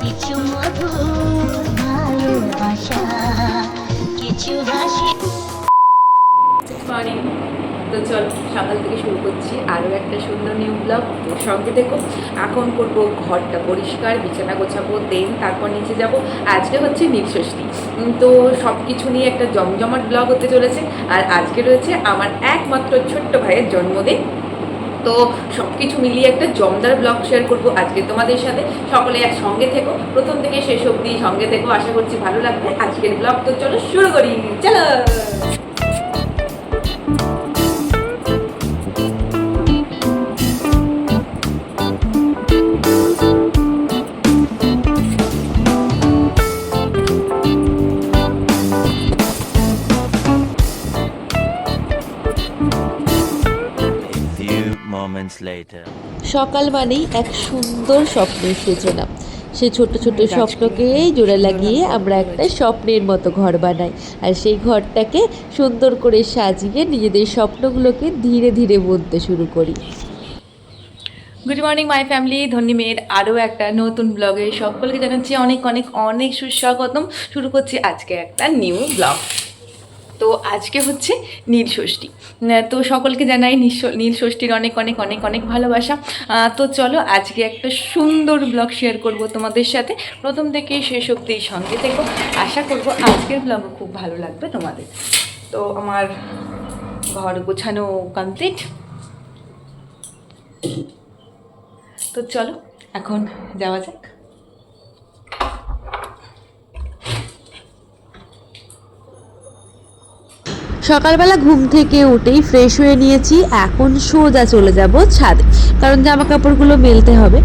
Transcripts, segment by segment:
কিছু মধুর ভালোবাসা, কিছু হাসি। মর্নিং। তো চল সকাল থেকে শুরু করছি আরও একটা সুন্দর নিউ ব্লগ। তো সঙ্গে দেখো, এখন করব ঘরটা পরিষ্কার, বিছানা গোছাবো, দেন তারপর নিচে যাব। আজকে হচ্ছে নীলষষ্ঠী, তো সব কিছু নিয়ে একটা জমজমাট ব্লগ হতে চলেছে। আর আজকে রয়েছে আমার একমাত্র ছোট্ট ভাইয়ের জন্মদিন। তো সব কিছু মিলিয়ে একটা জমদার ব্লগ শেয়ার করব আজকে তোমাদের সাথে। সকলে এক সঙ্গে থেকো, প্রথম থেকে শেষ অবধি সঙ্গে থেকো, আশা করছি ভালো লাগবে আজকের ব্লগ। তো চলো শুরু করি, চলো। সকাল মানেই এক সুন্দর স্বপ্নের সূচনা। সেই ছোট ছোট স্বপ্নকেই জোড়া লাগিয়ে আমরা একটা স্বপ্নের মতো ঘর বানাই, আর সেই ঘরটাকে সুন্দর করে সাজিয়ে নিজেদের স্বপ্নগুলোকে ধীরে ধীরে বুনতে শুরু করি। গুড মর্নিং মাই ফ্যামিলি, ধন্যী মেয়ের আরও একটা নতুন ব্লগে সকলকে জানাচ্ছি অনেক অনেক অনেক সুস্বাগতম। শুরু করছি আজকে একটা নিউ ব্লগ। তো আজকে হচ্ছে নীলষষ্ঠী, তো সকলকে জানাই নীলষষ্ঠীর অনেক অনেক অনেক অনেক ভালোবাসা। তো চলো আজকে একটা সুন্দর ব্লগ শেয়ার করব তোমাদের সাথে, প্রথম থেকে শেষ অবধি সঙ্গে থেকো, আশা করব আজকের ব্লগও খুব ভালো লাগবে তোমাদের। তো আমার ঘর গোছানো কমপ্লিট, তো চলো এখন যাওয়া যাক। সকালবেলা ঘুম থেকে উঠেই ফ্রেশ হয়ে নিয়েছি, এখন সোজা চলে যাব ছাদে, কারণ জামা কাপড়গুলো মেলতে হবে।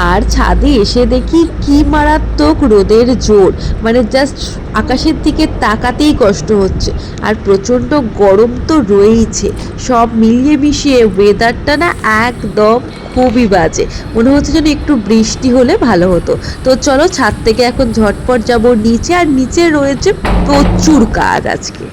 আর ছাদে এসে দেখি কি মারাত্মক রোদের জোর, মানে জাস্ট আকাশের দিকে তাকাতেই কষ্ট হচ্ছে। আর প্রচণ্ড গরম তো রয়েইছে, সব মিলিয়ে মিশিয়ে ওয়েদারটা না একদম খুবই বাজে। মনে হচ্ছে যেন একটু বৃষ্টি হলে ভালো হতো। তো চলো ছাদ থেকে এখন ঝটপট যাব নিচে, আর নিচে রয়েছে প্রচুর কাজ আজকে।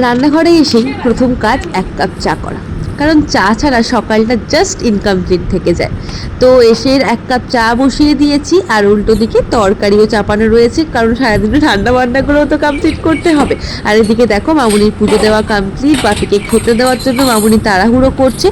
রান্নাঘরে এসেই প্রথম কাজ এক কাপ চা করা, কারণ চা ছাড়া সকালটা জাস্ট ইনকমপ্লিট থেকে যায়। তো এসে এক কাপ চা বসিয়ে দিয়েছি, আর উল্টো দিকে তরকারিও চাপানো রয়েছে, কারণ সারাদিনে ঠান্ডা বান্নাগুলোও তো কমপ্লিট করতে হবে। আর এদিকে দেখো মামুনির পুজো দেওয়া কমপ্লিট, বাপিকে খেতে দেওয়ার জন্য মামুনি তাড়াহুড়ো করছে।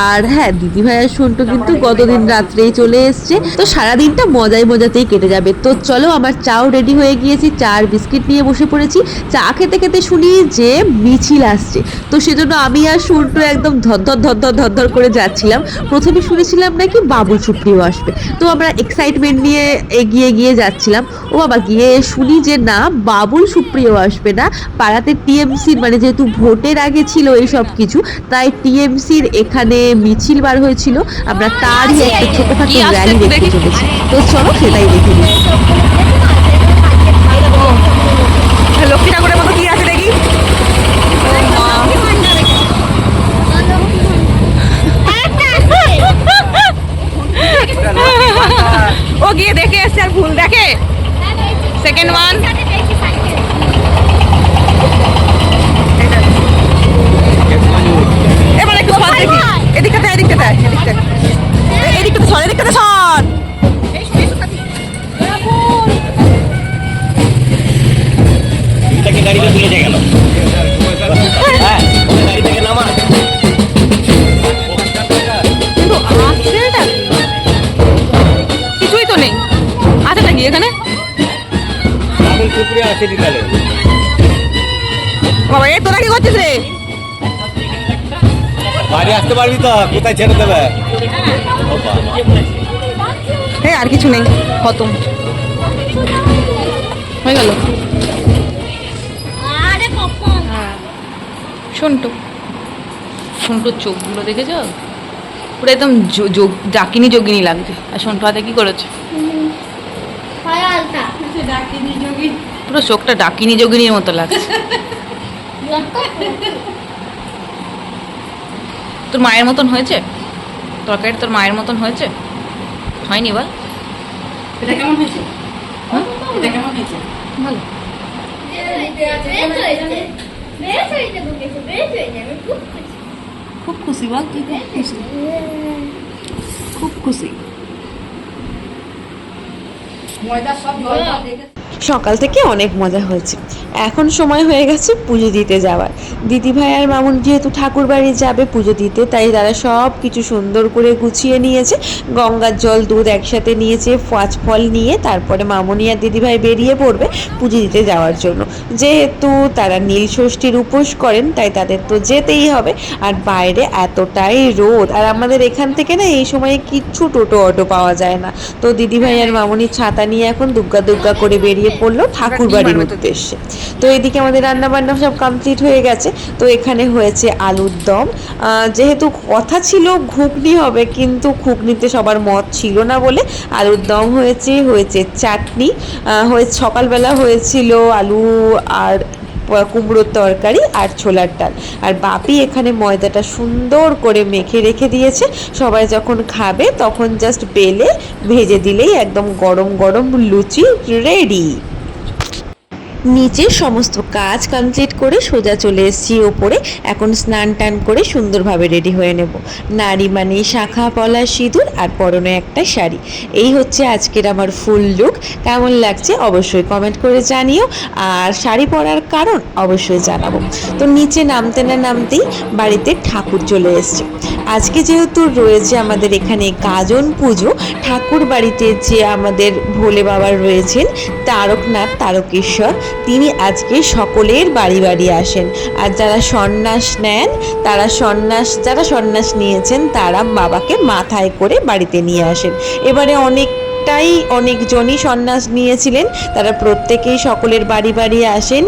আর হ্যাঁ, দিদিভাই আর সন্টু কিন্তু গতদিন রাত্রেই চলে এসছে, তো সারাদিনটা মজায় মজাতেই কেটে যাবে। তো চলো আমার চাও রেডি হয়ে গিয়েছি, চা আর বিস্কিট নিয়ে বসে পড়েছি। চা খেতে খেতে শুনি যে মিছিল আসছে, তো সেজন্য আমি আর সন্টু একদম ধরধর ধরধর ধরধর করে যাচ্ছিলাম। প্রথমে শুনেছিলাম নাকি বাবুল সুপ্রিয় আসবে, তো আমরা এক্সাইটমেন্ট নিয়ে এগিয়ে গিয়ে যাচ্ছিলাম। ও বাবা, গিয়ে শুনি যে না, বাবুল সুপ্রিয় আসবে না, পাড়াতে টিএমসির, মানে যেহেতু ভোটের আগে ছিল এই সব কিছু, তাই টিএমসির এখানে মিছিল বার হয়েছিল, আমরা তারই একটা ছোটখাটো র্যালি দেখতে চলেছি। তো চলো সেটাই দেখে নিই। লক্ষ্মী ঠাকুরের মতো কি আছে দেখি। ও গিয়ে দেখে এসছে আর ভুল দেখে। সেকেন্ড ওয়ান, এবার একটু সর দেখি, এদিকটাতে এদিকটাতে এদিকটাতে সর, এদিকটাতে সর। গাড়িটা তুলে গেল, হ্যাঁ গাড়ি থেকে নামা। কিন্তু আসছেটা কিছুই তো নেই, আছে নাকি এখানে? আছে বিকালে। বাবা এই তোরা কি করছিস রে? বাড়ি আসতে পারবি তো, কোথায় ছেড়ে দেবে? হ্যাঁ আর কিছু নেই, খতম হয়ে গেল। সন্টুর চোখগুলো দেখেছ, পুরো একদম ডাকিনি যোগিনী লাগছে। আর সন্টু হাতে কি করেছে, পুরো চোখটা ডাকিনি যোগিনীর মতো লাগছে। তোর মায়ের মতন হয়েছে তরকারি, তোর মায়ের মতন হয়েছে? হয়নি বল, এটা কেমন হয়েছে? এটা কেমন হয়েছে? ভালো। খুব খুশি বল, তুই খুব খুশি, খুব খুশি। সকাল থেকে অনেক মজা হয়েছে। এখন সময় হয়ে গেছে পুজো দিতে যাওয়ার। দিদিভাই আর মামুন যেহেতু ঠাকুর বাড়ি যাবে পুজো দিতে, তাই তারা সব কিছু সুন্দর করে গুছিয়ে নিয়েছে। গঙ্গার জল দুধ একসাথে নিয়েছে, ফল নিয়ে তারপরে মামুনি আর দিদিভাই বেরিয়ে পড়বে পুজো দিতে যাওয়ার জন্য। যেহেতু তারা নীল ষষ্ঠীর উপোস করেন তাই তাদের তো যেতেই হবে। আর বাইরে এতটাই রোদ, আর আমাদের এখান থেকে না এই সময়ে কিচ্ছু টোটো অটো পাওয়া যায় না। তো দিদিভাই আর মামুনি ছাতা নিয়ে এখন দুগ্গা দুগ্গা করে বেরিয়ে পড়লো ঠাকুর বাড়ির উদ্দেশ্যে। তো এদিকে আমাদের রান্না বান্না সব কমপ্লিট হয়ে গেছে। তো এখানে হয়েছে আলুর দম, যেহেতু কথা ছিল ঘুগনি হবে কিন্তু ঘুগনিতে সবার মত ছিল না বলে আলুর দম হয়েছে চাটনি হয়েছে, সকালবেলা হয়েছিল আলু আর কুমড়োর তরকারি আর ছোলার ডাল। আর বাপি এখানে ময়দাটা সুন্দর করে মেখে রেখে দিয়েছে, সবাই যখন খাবে তখন জাস্ট বেলে ভেজে দিলেই একদম গরম গরম লুচি রেডি। নিচে সমস্ত কাজ কমপ্লিট করে সোজা চলে এসেছি ওপরে। এখন স্নান টান করে সুন্দরভাবে রেডি হয়ে নেব। নারী মানে শাখা পলা সিঁদুর আর পরনে একটা শাড়ি, এই হচ্ছে আজকের আমার ফুল লুক। কেমন লাগছে অবশ্যই কমেন্ট করে জানিও, আর শাড়ি পরার কারণ অবশ্যই জানাবো। তো নিচে নামতে না নামতেই বাড়িতে ঠাকুর চলে এসছে। আজকে যেহেতু রয়েছে আমাদের এখানে গাজন পুজো, ঠাকুর বাড়িতে যে আমাদের ভোলে বাবা রয়েছেন তারকনাথ তারকেশ্বর, তিনি আজকে সকলের বাড়ি বাড়ি আসেন। আর যারা সন্ন্যাস নেন যারা সন্ন্যাস নিয়েছেন তারা বাবাকে মাথায় করে বাড়িতে নিয়ে আসেন। এবারে অনেকজনই সন্ন্যাস নিয়েছিলেন, তারা প্রত্যেকেই সকলের বাড়ি বাড়ি আসেন,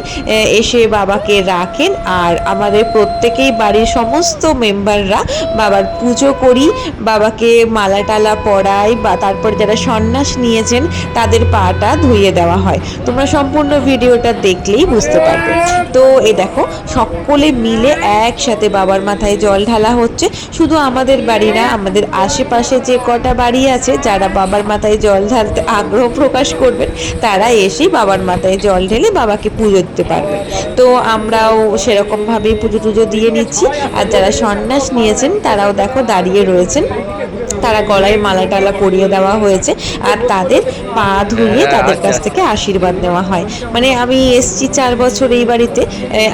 এসে বাবাকে রাখেন। আর আমাদের প্রত্যেকেই বাড়ির সমস্ত মেম্বাররা বাবার পুজো করি, বাবাকে মালা টালা পরাই, বা তারপর যারা সন্ন্যাস নিয়েছেন তাদের পাটা ধুইয়ে দেওয়া হয়। তোমরা সম্পূর্ণ ভিডিওটা দেখলেই বুঝতে পারবে। তো এই দেখো সকলে মিলে একসাথে বাবার মাথায় জল ঢালা হচ্ছে। শুধু আমাদের বাড়ি না, আমাদের আশেপাশে যে কটা বাড়ি আছে যারা বাবার মাথায় জল ঢালতে আগ্রহ প্রকাশ করবেন তারা এসেই বাবার মাথায় জল ঢেলে বাবাকে পুজো দিতে পারবে। তো আমরাও সেরকমভাবেই পুজো টুজো দিয়ে নিচ্ছি। আর যারা সন্ন্যাস নিয়েছেন তারাও দেখো দাঁড়িয়ে রয়েছেন, তারা গলায় মালা টালা পরিয়ে দেওয়া হয়েছে আর তাদের পা ধুয়ে তাদের কাছ থেকে আশীর্বাদ নেওয়া হয়। মানে আমি এসছি 4 বছর এই বাড়িতে,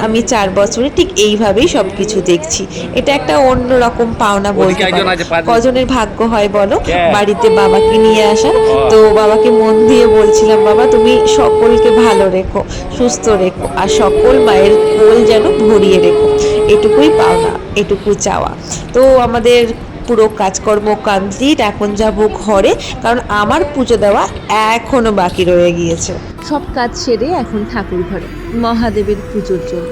আমি 4 বছরে ঠিক এইভাবেই সব কিছু দেখছি। এটা একটা অন্যরকম পাওনা বলতে পারো। কজনের ভাগ্য হয় বলো বাড়িতে বাবাকে নিয়ে আসা। তো বাবাকে মন দিয়ে বলছিলাম, বাবা তুমি সকলকে ভালো রেখো, সুস্থ রেখো, আর সকল মায়ের কোল যেন ভরিয়ে রেখো, এটুকুই পাওনা, এটুকু চাওয়া। তো আমাদের পুরো কাজকর্ম কমপ্লিট, এখন যাব ঘরে, কারণ আমার পুজো দেওয়া এখনো বাকি রয়ে গিয়েছে। সব কাজ সেরে এখন ঠাকুর ঘরে মহাদেবের পুজোর জন্য।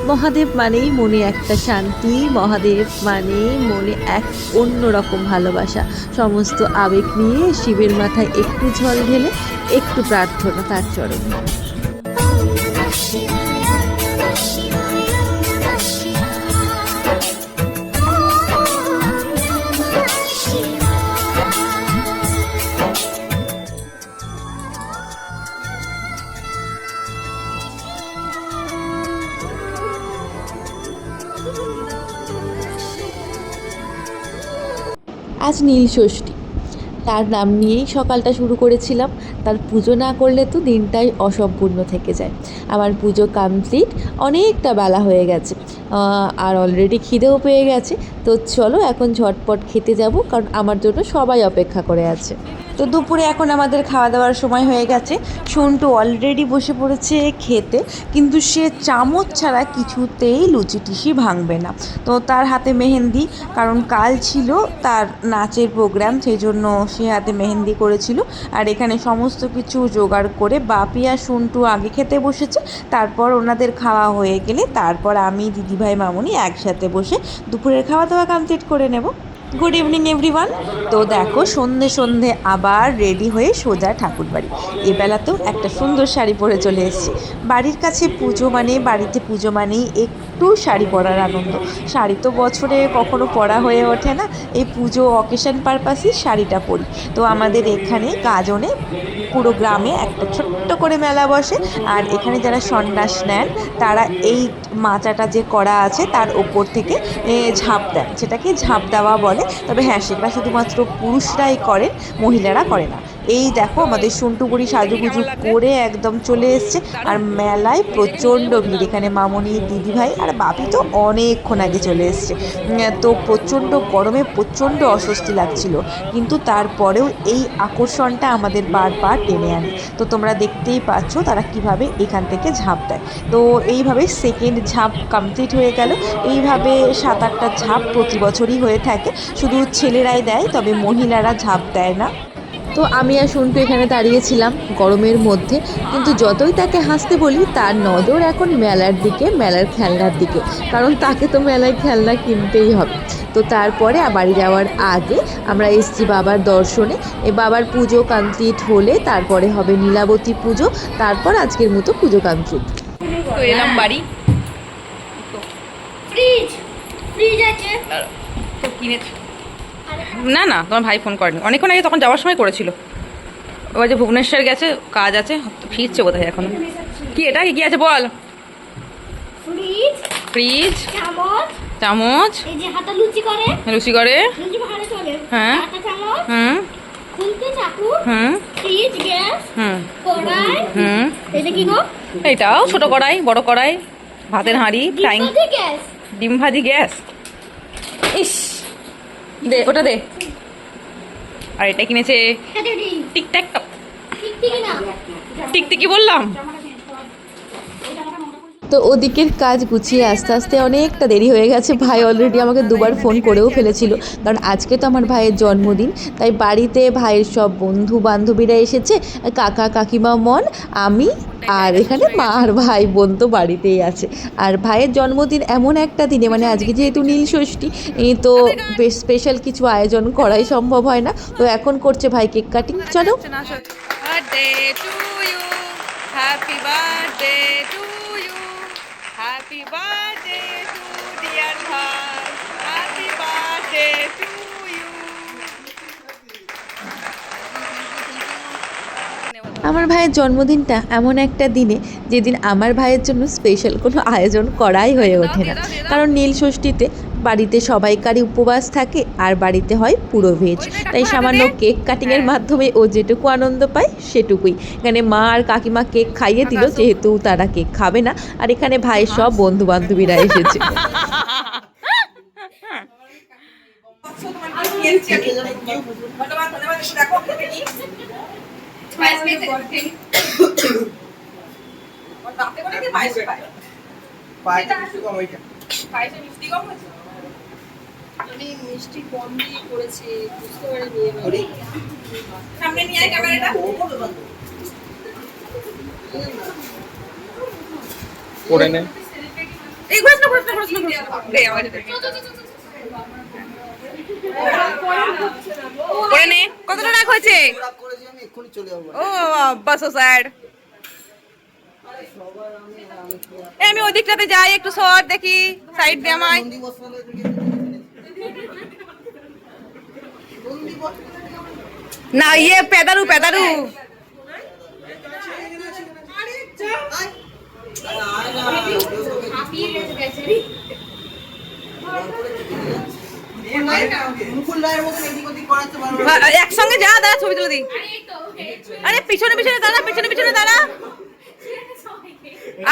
মহাদেব মানেই মনে একটা শান্তি, মহাদেব মানেই মনে এক অন্যরকম ভালোবাসা। সমস্ত আবেগ নিয়ে শিবের মাথায় একটু জল ঢেলে একটু প্রার্থনা তার চরণে। আজ নীল ষষ্ঠী, তার নাম নিয়েই সকালটা শুরু করেছিলাম। তার পুজো না করলে তো দিনটাই অসম্পূর্ণ থেকে যায়। আমার পুজো কমপ্লিট, অনেকটা বেলা হয়ে গেছে আর অলরেডি খিদেও পেয়ে গেছে। তো চলো এখন ঝটপট খেতে যাব, কারণ আমার জন্য সবাই অপেক্ষা করে আছে। তো দুপুরে এখন আমাদের খাওয়া দাওয়ার সময় হয়ে গেছে। সন্টু অলরেডি বসে পড়েছে খেতে, কিন্তু সে চামচ ছাড়া কিছুতেই লুচি টিসি ভাঙবে না। তো তার হাতে মেহেন্দি, কারণ কাল ছিল তার নাচের প্রোগ্রাম, সেই জন্য সে হাতে মেহেন্দি করেছিল। আর এখানে সমস্ত কিছু জোগাড় করে বাপি আর সন্টু আগে খেতে বসেছে, তারপর ওনাদের খাওয়া হয়ে গেলে তারপর আমি দিদিভাই মামুনি একসাথে বসে দুপুরের খাওয়া দাওয়া কমপ্লিট করে নেব। Good evening everyone. তো দেখো সন্ধে আবার রেডি হয়ে সোজা ঠাকুরবাড়ি। এবেলাতেও একটা সুন্দর শাড়ি পরে চলে এসেছি। বাড়ির কাছে পুজো মানে, বাড়িতে পুজো মানেই একটু শাড়ি পরার আনন্দ। শাড়ি তো বছরে কখনো পরা হয়ে ওঠে না, এই পুজো অকেশন পারপাসই শাড়িটা পরি। তো আমাদের এখানে গাজনে পুরো গ্রামে একটা ছোট্ট করে মেলা বসে, আর এখানে যারা সন্ন্যাস নেন তারা এই মাচাটা যে করা আছে তার ওপর থেকে ঝাঁপ দেন, সেটাকে ঝাঁপ দেওয়া বলে। তবে হ্যাঁ, সেটা শুধুমাত্র পুরুষরাই করেন, মহিলারা করে না। এই দেখো আমাদের সন্টুগুড়ি সাজুগুজু করে একদম চলে এসছে। আর মেলায় প্রচণ্ড ভিড়, এখানে মামনি, দিদিভাই আর বাপি তো অনেকক্ষণ আগে চলে এসছে। তো প্রচণ্ড গরমে প্রচণ্ড অস্বস্তি লাগছিল, কিন্তু তারপরেও এই আকর্ষণটা আমাদের বারবার টেনে আনে। তো তোমরা দেখতেই পাচ্ছ তারা কিভাবে এখান থেকে ঝাঁপ দেয়। তো এইভাবে সেকেন্ড ঝাঁপ কমপ্লিট হয়ে গেল। এইভাবে 7-8টা ঝাঁপ প্রতি বছরই হয়ে থাকে, শুধু ছেলেরাই দেয়, তবে মহিলারা ঝাঁপ দেয় না। তো আমি আর সন্টু এখানে দাঁড়িয়েছিলাম গরমের মধ্যে, কিন্তু যতই তাকে হাসতে বলি তার নজর এখন মেলার দিকে, মেলার খেলনার দিকে, কারণ তাকে তো মেলায় খেলনা কিনতেই হবে। তো তারপরে বাড়ি যাওয়ার আগে আমরা এসছি বাবার দর্শনে। বাবার পুজো কমপ্লিট হলে তারপরে হবে নীলাবতী পুজো, তারপর আজকের মতো পুজো কমপ্লিট। তো এলাম বাড়ি, ফ্রিজ আছে তো কিনেছি। না না, তোমার ভাই ফোন করেনি, অনেকক্ষণ আগে তখন যাওয়ার সময় করেছিল। ওই যে ভুবনেশ্বর গেছে, কাজ আছে, ফিরছে বোধ হয় এখনো। কি এটা কি আছে বল? ফ্রিজ, ফ্রিজ, চামচ, চামচ, এই যে হাতা লুচি করে, লুচি করে, লুচি ভাড়া চলে, হ্যাঁ, হাতা চামচ, হুম খুলতে চাকু, হুম ফ্রিজ, গ্যাস, হুম কড়াই, হুম এটা কি গো? এইটাও ছোট কড়াই, বড় কড়াই, ভাতের হাঁড়ি, ফ্রাইং, ডিম গ্যাস, ডিম ভাজি গ্যাস। ইস, দে ওটা দে। আর এটা কিনেছে এটা দি টিকট্যাক টপ। ঠিক না, টিকটিকি বললাম। তো ওদিকের কাজ গুছিয়ে আস্তে আস্তে অনেকটা দেরি হয়ে গেছে। ভাই অলরেডি আমাকে দুবার ফোন করেও ফেলেছিল, কারণ আজকে তো আমার ভাইয়ের জন্মদিন। তাই বাড়িতে ভাইয়ের সব বন্ধু বান্ধবীরা এসেছে, কাকা কাকিমা মন, আমি, আর এখানে মা আর ভাই বোন তো বাড়িতেই আছে। আর ভাইয়ের জন্মদিন এমন একটা দিনে, মানে আজকে যেহেতু নীল ষষ্ঠী, তো বেশ স্পেশাল কিছু আয়োজন করাই সম্ভব হয় না। তো এখন করছে ভাই কেক কাটিং। চলো। Birthday to you, happy birthday to you, happy birthday to dear ভাই, হ্যাপি বার্থডে টু ইউ। আমার ভাইয়ের জন্মদিনটা এমন একটা দিনে যেদিন আমার ভাইয়ের জন্য স্পেশাল কোনো আয়োজন করাই হয়ে ওঠে না, কারণ নীল ষষ্ঠীতে বাড়িতে সবাইকারই উপবাস থাকে আর বাড়িতে হয় পুরো ভেজ। তাই সামান্য কেক কাটিংয়ের মাধ্যমে ও যেটুকু আনন্দ পায় সেটুকুই। এখানে মা আর কাকিমা কেক খাইয়ে দিল, যেহেতু তারা কেক খাবে না। আর এখানে ভাইয়ের সব বন্ধু বান্ধবীরা এসেছে। মিষ্টি কম দিয়ে করেছি, বুঝতে পারিনি। সামনে নিয়ে আয় ক্যামেরাটা। করে নে। এই ঘোষ না দে আমাকে দে। করে নে। কতটা রাগ হয়েছে? ও বাস সো স্যাড। আমি ওই দিকটাতে যাই, একটু শর্ট দেখি, সাইড দে আমায়। না ইয়ে পেদারু পেদারু। একসঙ্গে যা, দাঁড়া ছবি তুলে দিই। আরে পিছনে পিছনে দাঁড়া, পিছনে পিছনে দাঁড়া।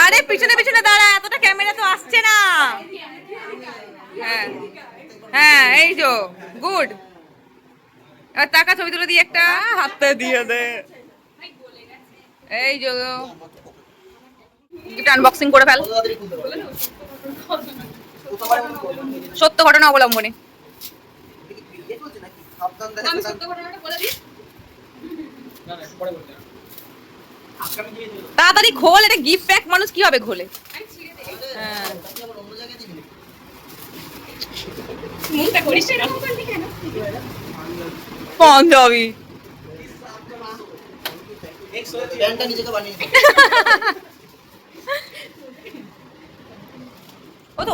আরে পিছনে পিছনে দাঁড়া, এতটা ক্যামেরা তো আসছে না। হ্যাঁ হ্যাঁ, এই যো গুড। আর টাকা ছবি তুলে দিই একটা, হাতে দিয়ে দে। এই যো একটা আনবক্সিং করে ফেল, সত্য ঘটনা অবলম্বনে। তাড়াতাড়ি খোল, এটা গিফট প্যাক, মানুষ কিভাবে খোলে? হ্যাঁ পাঞ্জাবি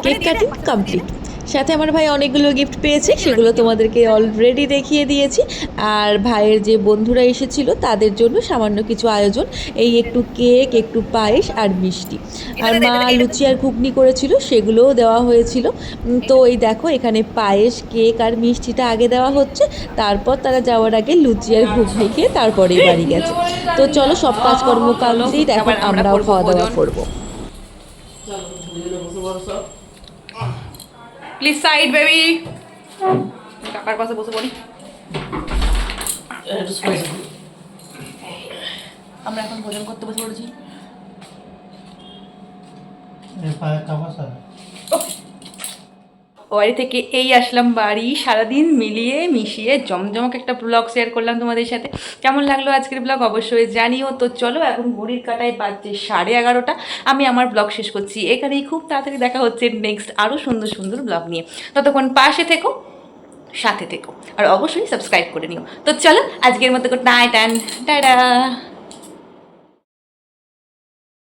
কেক কাটিং কমপ্লিট। সাথে আমার ভাই অনেকগুলো গিফট পেয়েছে, সেগুলো তোমাদেরকে অলরেডি দেখিয়ে দিয়েছি। আর ভাইয়ের যে বন্ধুরা এসেছিল তাদের জন্য সামান্য কিছু আয়োজন, এই একটু কেক, একটু পায়েস আর মিষ্টি। আর মা লুচি আর ঘুগনি করেছিল, সেগুলোও দেওয়া হয়েছিল। তো এই দেখো এখানে পায়েস, কেক আর মিষ্টিটা আগে দেওয়া হচ্ছে, তারপর তারা যাওয়ার আগে লুচি আর ঘুগনি খেয়ে তারপরেই বাড়ি গেছে। তো চলো সব কাজকর্ম কমপ্লিট, এখন আমরাও খাওয়া দাওয়া করবো। প্লিজ সাইড বেবি, কাকার পাশে বসে পড়ি। আমরা এখন ভোজন করতে বসে পড়েছি। বাড়ি থেকে এই আসলাম বাড়ি, সারাদিন মিলিয়ে মিশিয়ে জমজমক একটা ব্লগ শেয়ার করলাম তোমাদের সাথে। কেমন লাগলো আজকের ব্লগ অবশ্যই জানিও। তো চলো এখন ঘড়ির কাঁটায় বাজছে 11:30, আমি আমার ব্লগ শেষ করছি এখানেই। খুব তাড়াতাড়ি দেখা হচ্ছে নেক্সট আরও সুন্দর সুন্দর ব্লগ নিয়ে। ততক্ষণ পাশে থেকো, সাথে থেকো, আর অবশ্যই সাবস্ক্রাইব করে নিও। তো চলো আজকের মতো গুড নাইট অ্যান্ড টাটা।